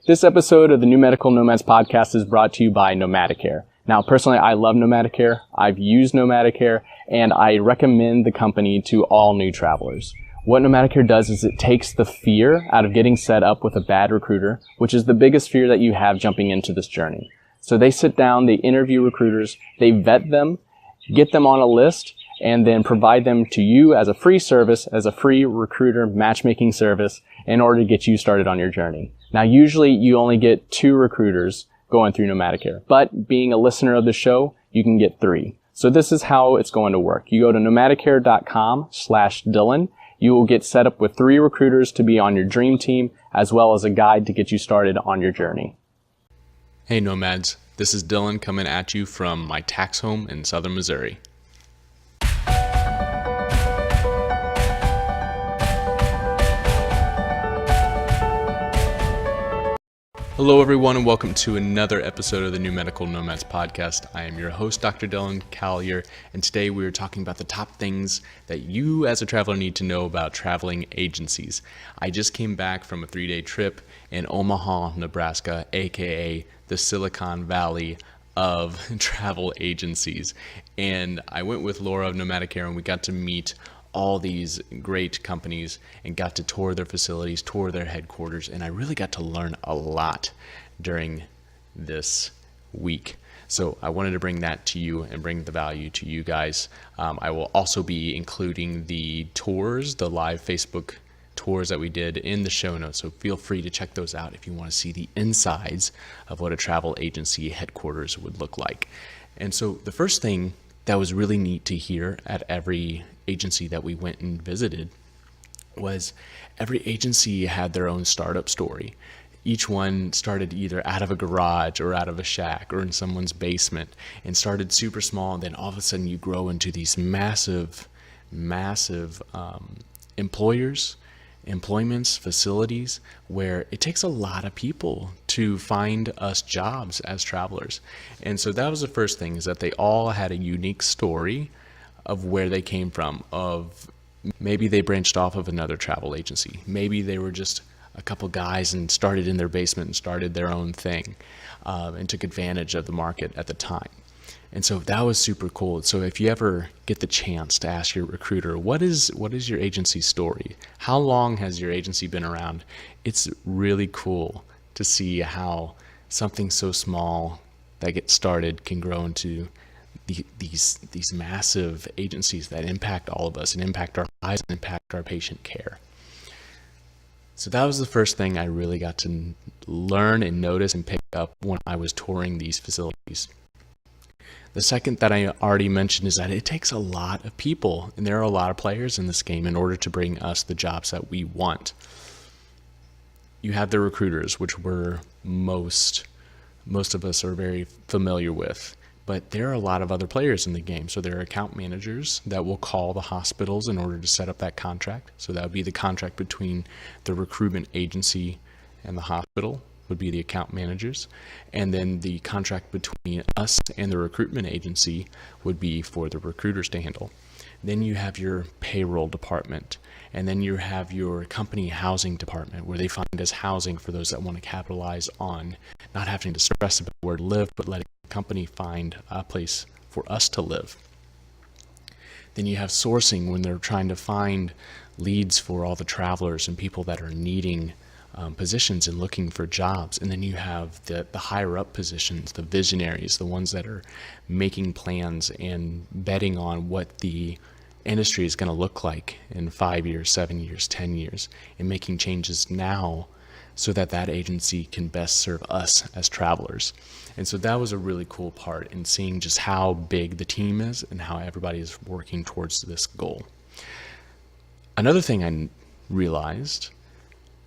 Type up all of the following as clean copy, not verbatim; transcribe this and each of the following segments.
This episode of the New Medical Nomads podcast is brought to you by Nomadicare. Now, personally, I love Nomadicare. I've used Nomadicare, and I recommend the company to all new travelers. What Nomadicare does is it takes the fear out of getting set up with a bad recruiter, which is the biggest fear that you have jumping into this journey. So they sit down, they interview recruiters, they vet them, get them on a list, and then provide them to you as a free service, as a free recruiter matchmaking service in order to get you started on your journey. Now, usually you only get 2 recruiters going through Nomadicare, but being a listener of the show, you can get 3. So this is how it's going to work. You go to nomadicare.com/Dylan. You will get set up with 3 recruiters to be on your dream team, as well as a guide to get you started on your journey. Hey Nomads, this is Dylan coming at you from my tax home in southern Missouri. Hello everyone and welcome to another episode of the New Medical Nomads podcast. I am your host, Dr. Dylan Callier, and today we are talking about the top things that you as a traveler need to know about traveling agencies. I just came back from a 3-day trip in Omaha, Nebraska, aka the Silicon Valley of travel agencies. And I went with Laura of Nomadicare and we got to meet all these great companies and got to tour their facilities, tour their headquarters, and I really got to learn a lot during this week. So I wanted to bring that to you and bring the value to you guys. I will also be including the tours, the live Facebook tours that we did in the show notes. So feel free to check those out if you want to see the insides of what a travel agency headquarters would look like. And so the first thing that was really neat to hear at every agency that we went and visited was every agency had their own startup story. Each one started either out of a garage or out of a shack or in someone's basement and started super small, and then all of a sudden you grow into these massive employments, facilities, where it takes a lot of people to find us jobs as travelers. And so that was the first thing, is that they all had a unique story of where they came from, of maybe they branched off of another travel agency. Maybe they were just a couple guys and started in their basement and started their own thing and took advantage of the market at the time. And so that was super cool. So if you ever get the chance to ask your recruiter, what is your agency's story? How long has your agency been around? It's really cool to see how something so small that gets started can grow into these massive agencies that impact all of us and impact our lives and impact our patient care. So that was the first thing I really got to learn and notice and pick up when I was touring these facilities. The second that I already mentioned is that it takes a lot of people, and there are a lot of players in this game in order to bring us the jobs that we want. You have the recruiters, which most of us are very familiar with. But there are a lot of other players in the game. So there are account managers that will call the hospitals in order to set up that contract. So that would be the contract between the recruitment agency and the hospital would be the account managers. And then the contract between us and the recruitment agency would be for the recruiters to handle. Then you have your payroll department. And then you have your company housing department, where they find us housing for those that want to capitalize on not having to stress about where to live, but letting the company find a place for us to live. Then you have sourcing, when they're trying to find leads for all the travelers and people that are needing positions and looking for jobs. And then you have the higher up positions, the visionaries, the ones that are making plans and betting on what the industry is going to look like in 5 years, 7 years, 10 years, and making changes now so that that agency can best serve us as travelers. And so that was a really cool part in seeing just how big the team is and how everybody is working towards this goal. Another thing I realized,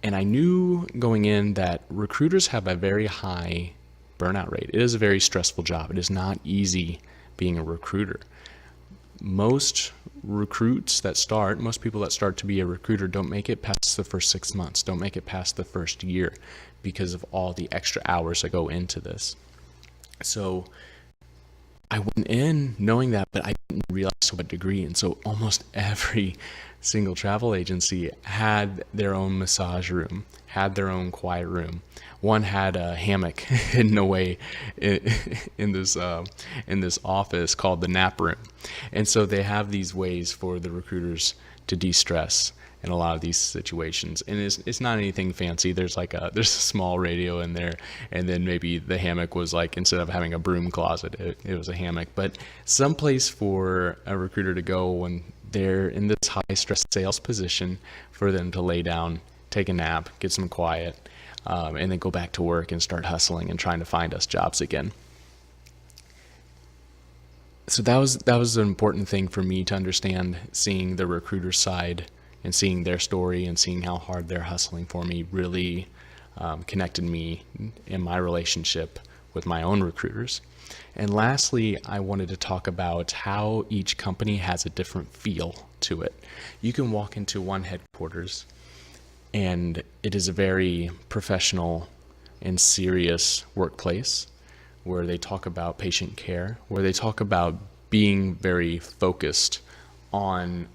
and I knew going in, that recruiters have a very high burnout rate. It is a very stressful job. It is not easy being a recruiter. Most people that start to be a recruiter don't make it past the first 6 months, don't make it past the first year because of all the extra hours that go into this. So I went in knowing that, but I didn't realize to what degree. And so almost every single travel agency had their own massage room, had their own quiet room. One had a hammock hidden away in this office called the nap room. And so they have these ways for the recruiters to de-stress in a lot of these situations, and it's not anything fancy. There's there's a small radio in there, and then maybe the hammock was like, instead of having a broom closet, it was a hammock. But some place for a recruiter to go when they're in this high stress sales position, for them to lay down, take a nap, get some quiet, and then go back to work and start hustling and trying to find us jobs again. So that was an important thing for me to understand, seeing the recruiter side and seeing their story and seeing how hard they're hustling for me really connected me in my relationship with my own recruiters. And lastly, I wanted to talk about how each company has a different feel to it. You can walk into one headquarters and it is a very professional and serious workplace where they talk about patient care, where they talk about being very focused on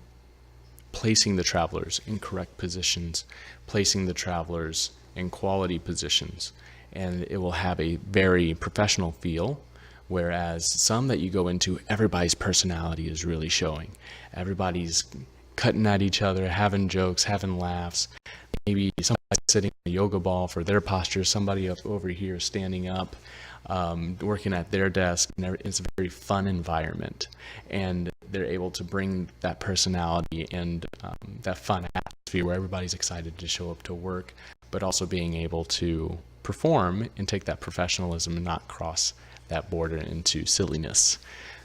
placing the travelers in correct positions, placing the travelers in quality positions, and it will have a very professional feel. Whereas some that you go into, everybody's personality is really showing. Everybody's cutting at each other, having jokes, having laughs. Maybe somebody sitting on a yoga ball for their posture, somebody up over here standing up, working at their desk. It's a very fun environment, and they're able to bring that personality and that fun atmosphere where everybody's excited to show up to work, but also being able to perform and take that professionalism and not cross that border into silliness.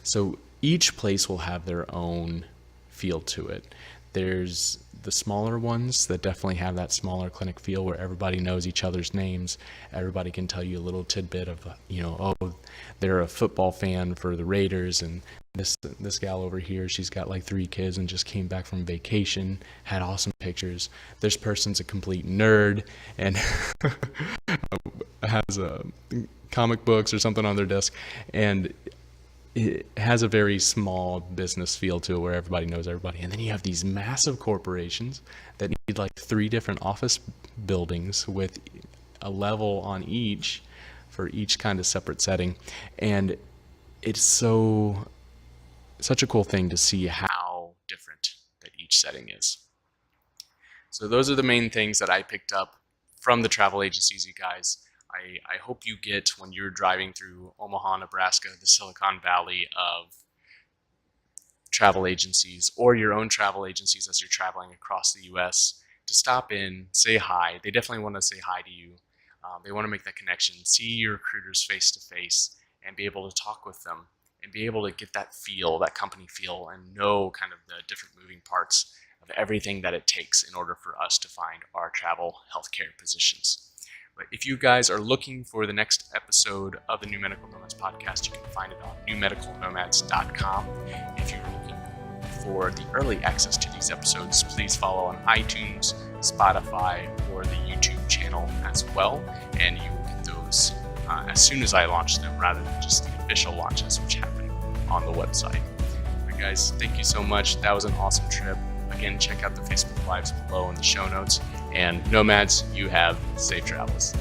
So each place will have their own feel to it. There's the smaller ones that definitely have that smaller clinic feel where everybody knows each other's names. Everybody can tell you a little tidbit of, oh, they're a football fan for the Raiders, and this gal over here, she's got like 3 kids and just came back from vacation, had awesome pictures. This person's a complete nerd and has comic books or something on their desk, and it has a very small business feel to it where everybody knows everybody. And then you have these massive corporations that need like 3 different office buildings with a level on each for each kind of separate setting. And it's such a cool thing to see how different that each setting is. So those are the main things that I picked up from the travel agencies, you guys. I hope you get, when you're driving through Omaha, Nebraska, the Silicon Valley of travel agencies, or your own travel agencies as you're traveling across the U.S., to stop in, say hi. They definitely want to say hi to you. They want to make that connection, see your recruiters face to face, and be able to talk with them, and be able to get that feel, that company feel, and know kind of the different moving parts of everything that it takes in order for us to find our travel healthcare positions. But if you guys are looking for the next episode of the New Medical Nomads podcast, you can find it on newmedicalnomads.com. If you're looking for the early access to these episodes, please follow on iTunes, Spotify, or the YouTube channel as well, and you will get those as soon as I launch them, rather than just the official launches, which happen on the website. But guys, thank you so much. That was an awesome trip. Again, check out the Facebook Lives below in the show notes. And Nomads, you have safe travels.